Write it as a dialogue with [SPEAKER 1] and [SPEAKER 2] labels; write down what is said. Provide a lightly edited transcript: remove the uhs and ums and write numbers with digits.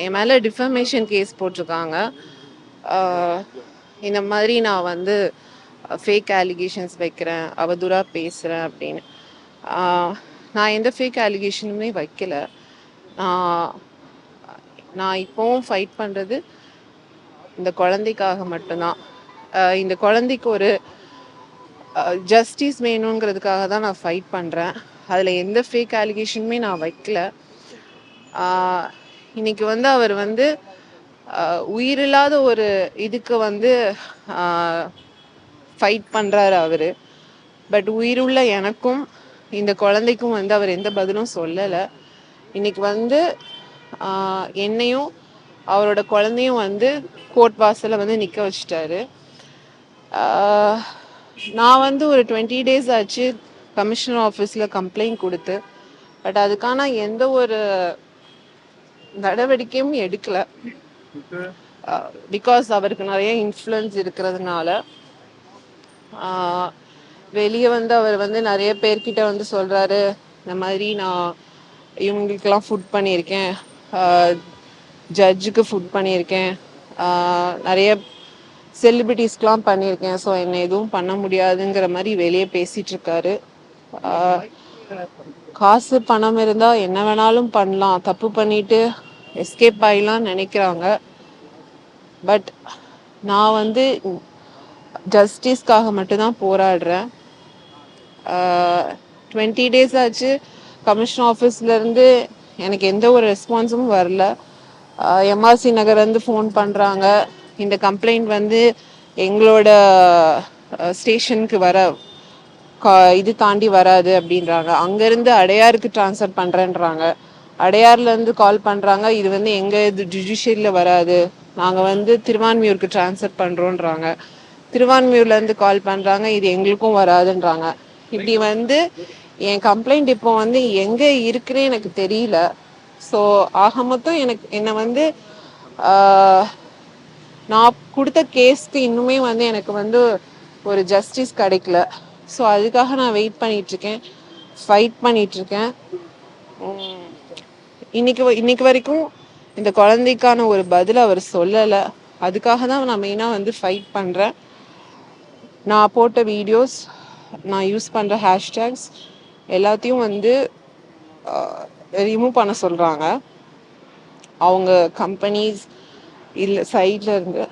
[SPEAKER 1] என் மேலே defamation case போட்டிருக்காங்க. இந்த மாதிரி நான் வந்து ஃபேக் அலிகேஷன்ஸ் வைக்கிறேன், அவதூறாக பேசுகிறேன் அப்படின்னு. நான் எந்த ஃபேக் அலிகேஷனுமே வைக்கல. நான் நான் இப்போவும் ஃபைட் பண்ணுறது இந்த குழந்தைக்காக மட்டும்தான். இந்த குழந்தைக்கு ஒரு ஜஸ்டிஸ் வேணுங்கிறதுக்காக தான் நான் ஃபைட் பண்ணுறேன். அதில் எந்த ஃபேக் அலிகேஷனுமே நான் வைக்கல. இன்னைக்கு வந்து அவர் வந்து உயிரில்லாத ஒரு இதுக்கு வந்து ஃபைட் பண்ணுறாரு அவர். பட் உயிருள்ள எனக்கும் இந்த குழந்தைக்கும் வந்து அவர் எந்த பதிலும் சொல்லலை. இன்னைக்கு வந்து என்னையும் அவரோட குழந்தையும் வந்து கோர்ட் வாசலில் வந்து நிற்க வச்சிட்டாரு. நான் வந்து ஒரு 20 days ஆச்சு கமிஷனர் ஆஃபீஸில் கம்ப்ளைண்ட் கொடுத்து. பட் அதுக்கான எந்த ஒரு நடவடிக்கையும் எடுக்கல. பிகாஸ் அவருக்கு நிறைய இன்ஃப்ளூயன்ஸ் இருக்கிறதுனால வெளியே வந்து அவர் வந்து நிறைய பேர்கிட்ட வந்து சொல்கிறாரு, இந்த மாதிரி நான் இவங்களுக்கெல்லாம் ஃபுட் பண்ணியிருக்கேன், ஜட்ஜுக்கு ஃபுட் பண்ணியிருக்கேன், நிறைய செலிபிரிட்டிஸ்க்கெலாம் பண்ணியிருக்கேன், ஸோ என்னை எதுவும் பண்ண முடியாதுங்கிற மாதிரி வெளியே பேசிகிட்ருக்காரு. காசு பணம் இருந்தால் என்ன வேணாலும் பண்ணலாம், தப்பு பண்ணிட்டு எஸ்கேப் ஆகிடலான்னு நினைக்கிறாங்க. பட் நான் வந்து ஜஸ்டிஸ்க்காக மட்டும்தான் போராடுறேன். 20 days ஆச்சு கமிஷன் ஆஃபீஸ்லேருந்து எனக்கு எந்த ஒரு ரெஸ்பான்ஸும் வரல. எம்ஆர்சி நகர்லேருந்து ஃபோன் பண்ணுறாங்க, இந்த கம்ப்ளைண்ட் வந்து எங்களோட ஸ்டேஷனுக்கு இது தாண்டி வராது அப்படின்றாங்க. அங்கேருந்து அடையாருக்கு ட்ரான்ஸ்ஃபர் பண்ணுறேன்றாங்க. அடையார்லேருந்து கால் பண்ணுறாங்க, இது வந்து எங்கள் இது ஜுடிஷியரியில் வராது, நாங்கள் வந்து திருவான்மியூருக்கு ட்ரான்ஸ்ஃபர் பண்ணுறோன்றாங்க. திருவான்மியூர்லேருந்து கால் பண்ணுறாங்க, இது எங்களுக்கும் வராதுன்றாங்க. இப்படி வந்து என் கம்ப்ளைண்ட் இப்போ வந்து எங்கே இருக்குன்னே எனக்கு தெரியல. ஸோ ஆக மொத்தம் என்னை வந்து நான் கொடுத்த கேஸ்க்கு இன்னுமே வந்து எனக்கு வந்து ஒரு ஜஸ்டிஸ் கிடைக்கல. ஸோ அதுக்காக நான் வெயிட் பண்ணிகிட்ருக்கேன், ஃபைட் பண்ணிகிட்ருக்கேன். இன்னைக்கு வரைக்கும் இந்த குழந்தைக்கான ஒரு பதில் அவர் சொல்லலை. அதுக்காக தான் நான் மெயினாக வந்து ஃபைட் பண்ணுறேன். நான் போட்ட வீடியோஸ், நான் யூஸ் பண்ணுற ஹேஷ்டேக்ஸ் எல்லாத்தையும் வந்து ரிமூவ் பண்ண சொல்கிறாங்க அவங்க கம்பெனிஸ் இல்லை சைடில் இருந்து.